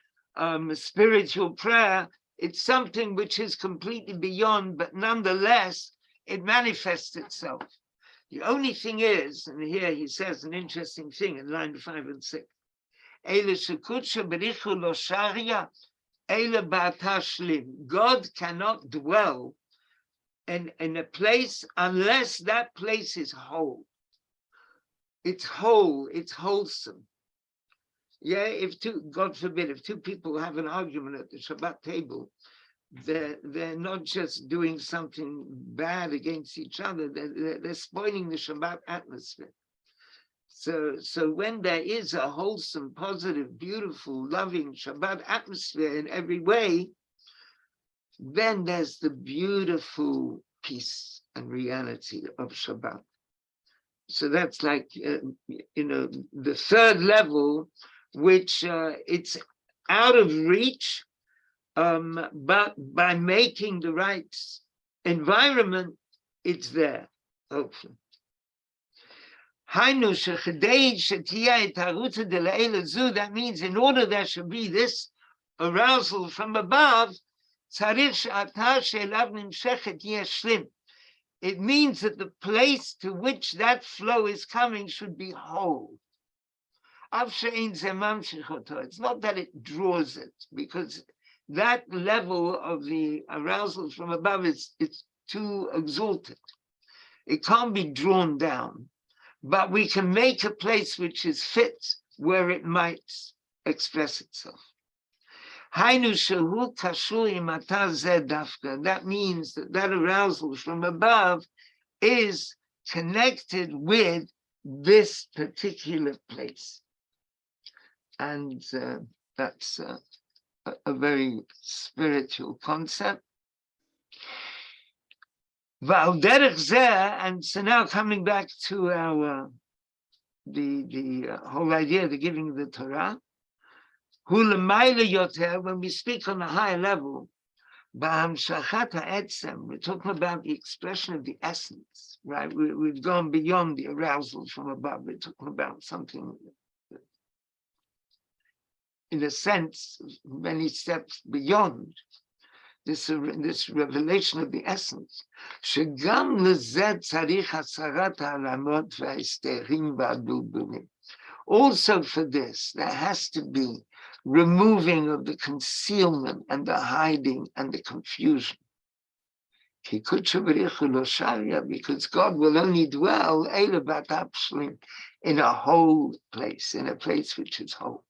spiritual prayer. It's something which is completely beyond, but nonetheless, it manifests itself. The only thing is, and here he says an interesting thing in line 5 and 6. God cannot dwell in a place unless that place is whole. It's whole, it's wholesome. Yeah, if God forbid, if two people have an argument at the Shabbat table, they're not just doing something bad against each other, they're spoiling the Shabbat atmosphere. So when there is a wholesome, positive, beautiful, loving Shabbat atmosphere in every way, then there's the beautiful peace and reality of Shabbat. So that's like, the third level, which it's out of reach, but by making the right environment, it's there, hopefully. That means in order there should be this arousal from above, it means that the place to which that flow is coming should be whole. It's not that it draws it, because that level of the arousal from above it's too exalted. It can't be drawn down, but we can make a place which is fit where it might express itself. That means that arousal from above is connected with this particular place. And that's a very spiritual concept. And so now coming back to our the whole idea of the giving of the Torah, when we speak on a higher level, we're talking about the expression of the essence, right? We've gone beyond the arousal from above. We're talking about something, in a sense, many steps beyond this revelation of the essence. Also for this, there has to be removing of the concealment and the hiding and the confusion. Because God will only dwell in a whole place, in a place which is whole.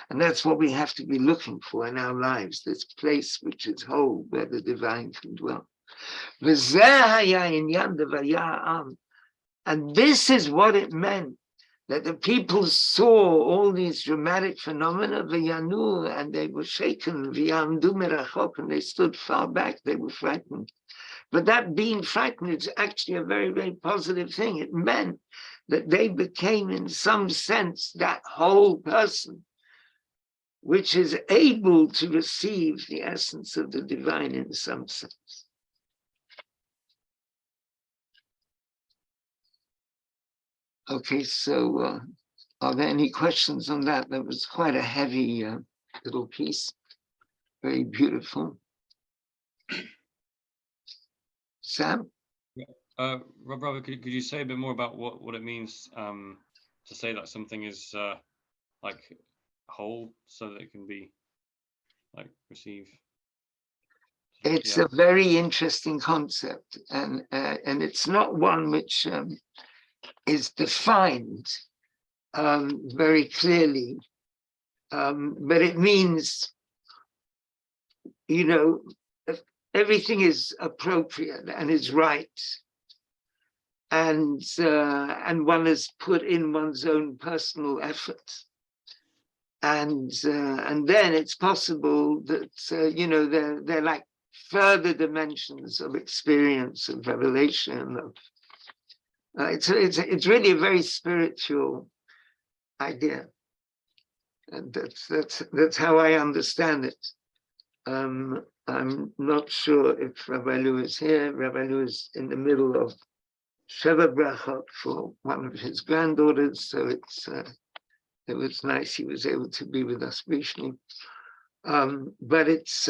And that's what we have to be looking for in our lives, this place which is whole, where the divine can dwell. And this is what it meant, that the people saw all these dramatic phenomena, and they were shaken, and they stood far back, they were frightened. But that being frightened is actually a very, very positive thing. It meant that they became, in some sense, that whole person, which is able to receive the essence of the divine in some sense. Okay, so are there any questions on that? That was quite a heavy little piece, very beautiful. Sam? Robert, could you say a bit more about what it means to say that something is like whole, so that it can be like received? It's a very interesting concept, and it's not one which is defined very clearly, but it means, everything is appropriate and is right, and one has put in one's own personal effort. And then it's possible that, they're like further dimensions of experience, of revelation. It's really a very spiritual idea. And that's how I understand it. I'm not sure if Rabbi Lou is here. Rabbi Lou is in the middle of Sheva Brachot for one of his granddaughters, so it was nice he was able to be with us briefly. But it's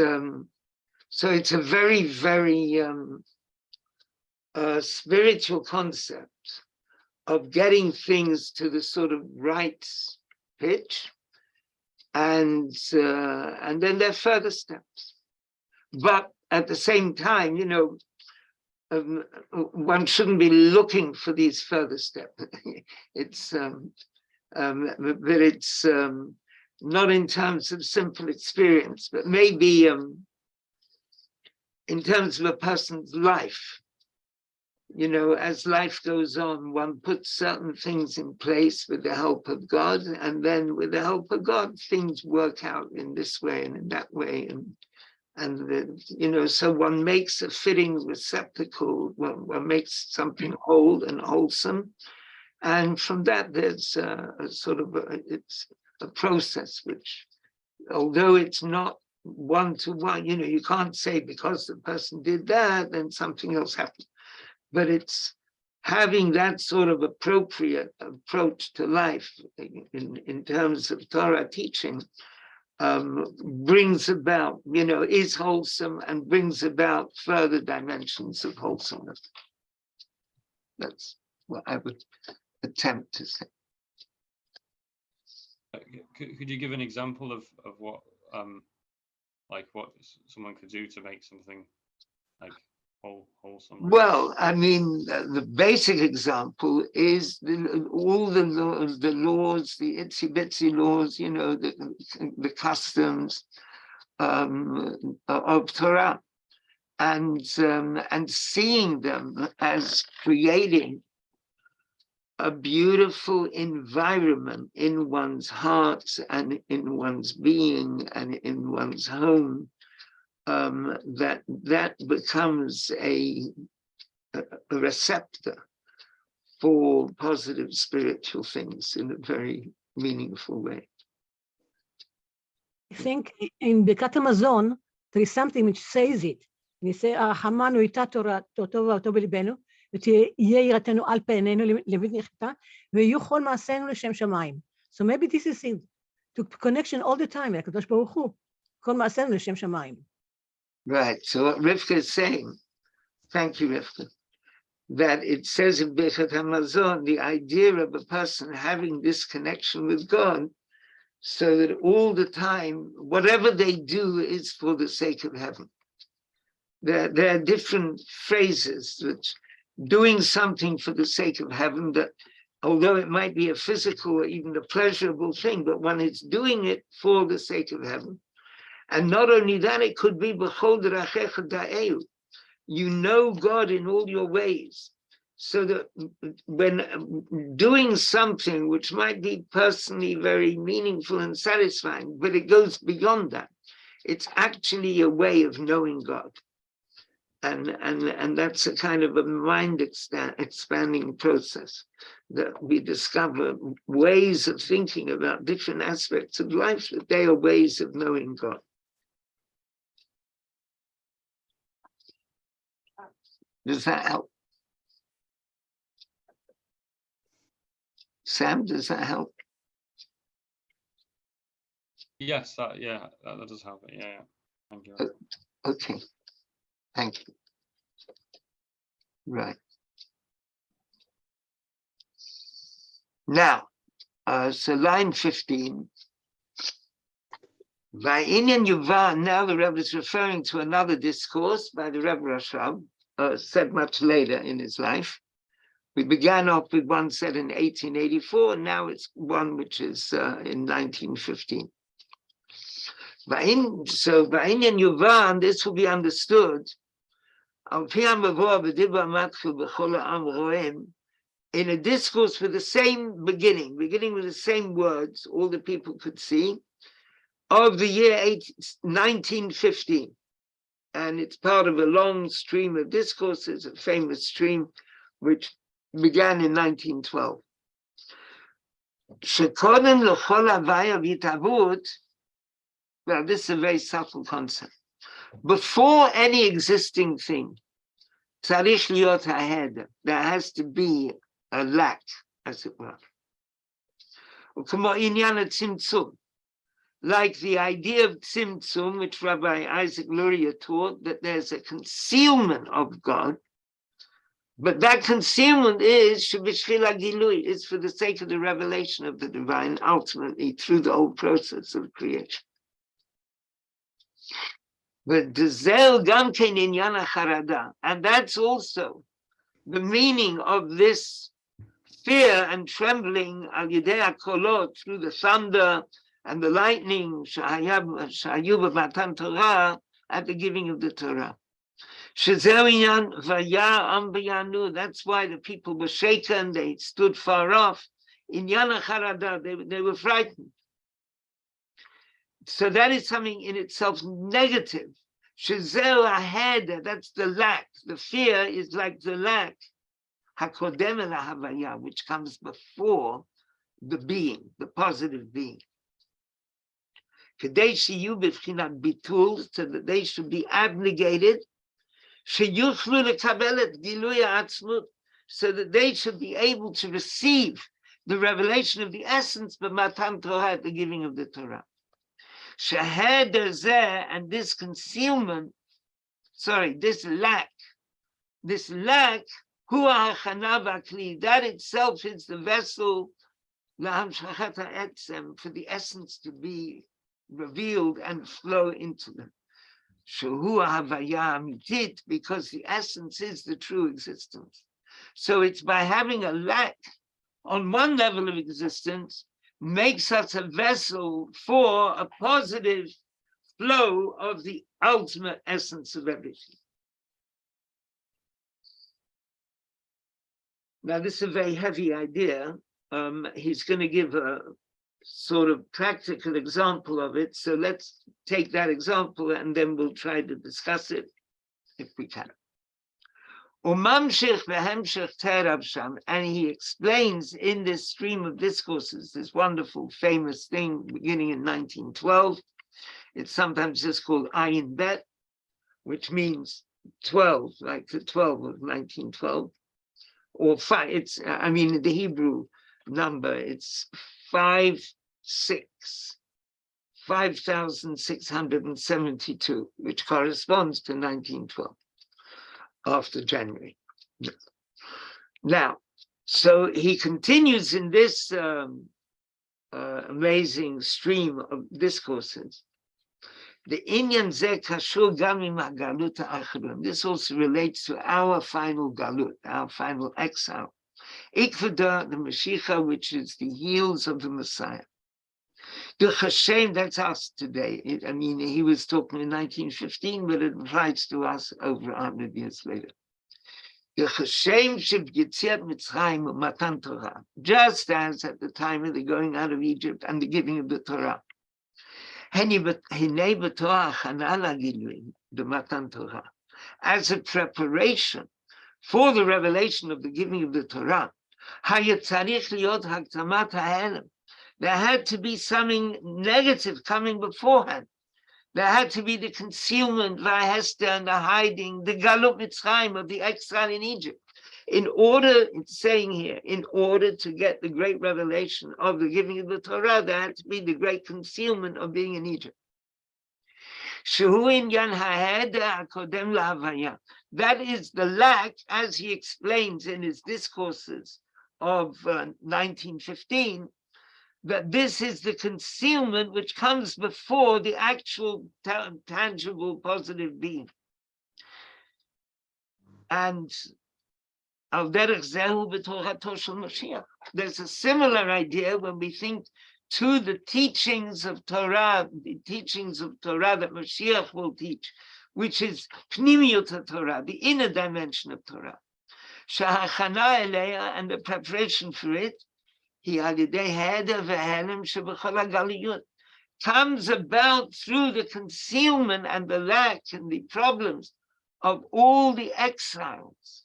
so it's a very, very spiritual concept of getting things to the sort of right pitch, and then there are further steps. But at the same time, one shouldn't be looking for these further steps. It's but it's not in terms of simple experience, but maybe in terms of a person's life. As life goes on, one puts certain things in place with the help of God, and then with the help of God, things work out in this way and in that way, and so one makes a fitting receptacle, one makes something whole and wholesome. And from that, there's a sort of it's a process which, although it's not one-to-one, you can't say because the person did that, then something else happened. But it's having that sort of appropriate approach to life in terms of Torah teaching brings about, is wholesome and brings about further dimensions of wholesomeness. That's what I would attempt to say. Could you give an example of what what someone could do to make something like wholesome? Well, I mean, the basic example is all the laws, the itsy bitsy laws, the customs of Torah. and seeing them as creating a beautiful environment in one's heart and in one's being and in one's home, that becomes a receptor for positive spiritual things in a very meaningful way. I think in Birkat Hamazon, there is something which says it. And it says, "Hamanu ita Torah, tova v'to b'libenu, v'tihye yiratenu al peinenu levit nichta, v'yu chol ma'asenu l'shem shamayim." So maybe this is it, to connection all the time, like Kadosh Baruch Hu, chol ma'asenu l'shem shamayim. Right, so what Rivka is saying, thank you, Rivka, that it says in Birkat Hamazon, the idea of a person having this connection with God, so that all the time, whatever they do is for the sake of heaven. There are different phrases that doing something for the sake of heaven, that although it might be a physical or even a pleasurable thing, but one is doing it for the sake of heaven. And not only that, it could be b'chol derachecha da'eu. You know God in all your ways. So that when doing something which might be personally very meaningful and satisfying, but it goes beyond that, it's actually a way of knowing God. And that's a kind of a mind expanding process, that we discover ways of thinking about different aspects of life, that they are ways of knowing God. Does that help? Sam, does that help? Yes, that does help. Yeah. Thank you. Okay, thank you. Right. Now, so line 15. Va'inyan Yuvan, now the Rebbe is referring to another discourse by the Rebbe Rashab, said much later in his life. We began off with one said in 1884, and now it's one which is in 1915. So Va'inyan Yuvan, this will be understood in a discourse with the same beginning with the same words, all the people could see, of the year 1915. And it's part of a long stream of discourses, a famous stream, which began in 1912. Well, this is a very subtle concept. Before any existing thing, tzarich liot haheder, there has to be a lack, as it were. Like the idea of tzimtzum, which Rabbi Isaac Luria taught, that there's a concealment of God, but that concealment is for the sake of the revelation of the divine, ultimately through the whole process of creation. But and that's also the meaning of this fear and trembling through the thunder and the lightning at the giving of the Torah. That's why the people were shaken, they stood far off. In Yana Charada, they were frightened. So that is something in itself negative. Shezeu ahed, that's the lack. The fear is like the lack. Hakodem el havaya, which comes before the being, the positive being. Kadei sheyu b'fchinat bitul, so that they should be abnegated. Sheyuchlu lekabel et gilui ha'atzmut, so that they should be able to receive the revelation of the essence, but matan Torah, at the giving of the Torah. Sheheder zeh, and this concealment, this lack, hu ha'achana v'akli, that itself is the vessel la'hamshachat ha'etzem, for the essence to be revealed and flow into them. Shehu ha'havaya amitit, because the essence is the true existence. So it's by having a lack on one level of existence makes us a vessel for a positive flow of the ultimate essence of everything. Now, this is a very heavy idea. He's going to give a sort of practical example of it. So let's take that example and then we'll try to discuss it if we can. And he explains in this stream of discourses, this wonderful famous thing beginning in 1912. It's sometimes just called Ayin Bet, which means 12, like the 12 of 1912. Or 5, it's, I mean, the Hebrew number, it's 5,672, which corresponds to 1912, after January. Now, so he continues in this amazing stream of discourses. The Inyan Zeh Kashur Gam Im HaGalut HaAchron. This also relates to our final galut, our final exile. Ikvada, the Mashiach, which is the heels of the Messiah. The Hashem, that's us today. I mean, he was talking in 1915, but it applies to us over 100 years later. The Hashem Sheb'Yetziat Mitzrayim Matan Torah, just as at the time of the going out of Egypt and the giving of the Torah. As a preparation for the revelation of the giving of the Torah, there had to be something negative coming beforehand. There had to be the concealment, Vahester, and the hiding, the Galut Mitzrayim of the exile in Egypt. In order, it's saying here, in order to get the great revelation of the giving of the Torah, there had to be the great concealment of being in Egypt. That is the lack, as he explains in his discourses of 1915, that this is the concealment which comes before the actual tangible positive being. And there's a similar idea when we think to the teachings of Torah, that Mashiach will teach, which is Pnimiyut Torah, the inner dimension of Torah. Shahachana eleya, and the preparation for it, comes about through the concealment and the lack and the problems of all the exiles.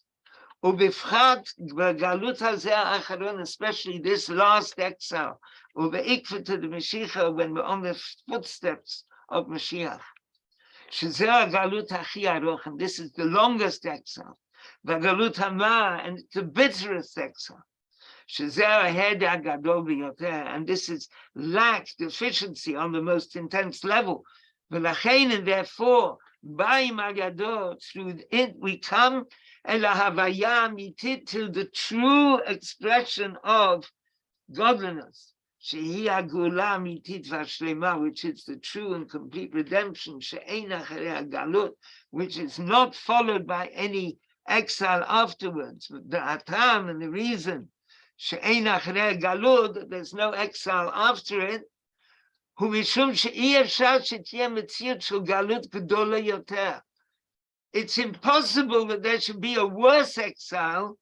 Especially this last exile, when we're on the footsteps of Mashiach. And this is the longest exile. And it's the bitterest exile. And this is lack, deficiency on the most intense level. And therefore, through it we come to the true expression of godliness, which is the true and complete redemption, which is not followed by any exile afterwards. The atam, and the reason there's no exile after it, it's impossible that there should be a worse exile,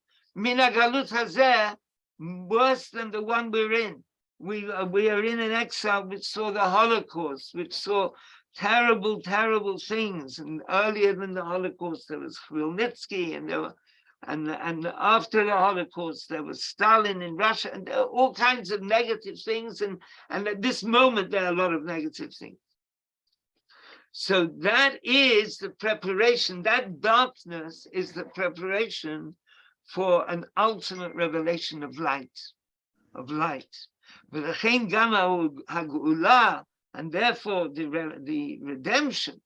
worse than the one we're in. We are in an exile which saw the Holocaust, which saw terrible, terrible things. And earlier than the Holocaust, there was Khmelnytsky, and there were, and after the Holocaust, there was Stalin in Russia, and there are all kinds of negative things. And at this moment, there are a lot of negative things. So that is the preparation. That darkness is the preparation for an ultimate revelation of light, And therefore, the redemption,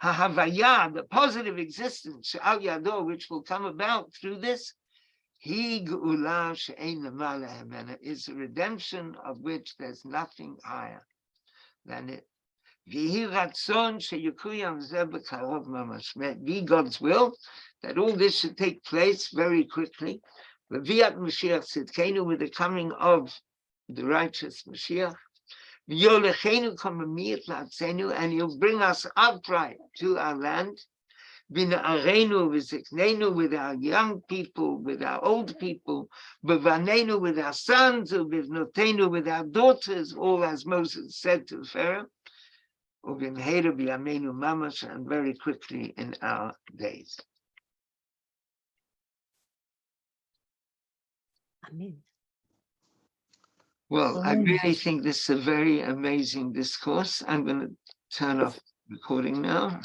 the positive existence, which will come about through this, is a redemption of which there's nothing higher than it. Be God's will that all this should take place very quickly. With the coming of the righteous Mashiach, and he'll bring us upright to our land. V'na'arenu v'ziknenu, with our young people, with our old people, b'vanenu, with our sons, v'vnotenu, with our daughters, all as Moses said to Pharaoh, uv'imheru b'yameinu mamash, and very quickly in our days. Amen. Well, I Amen. really think this is a very amazing discourse. I'm going to turn off recording now.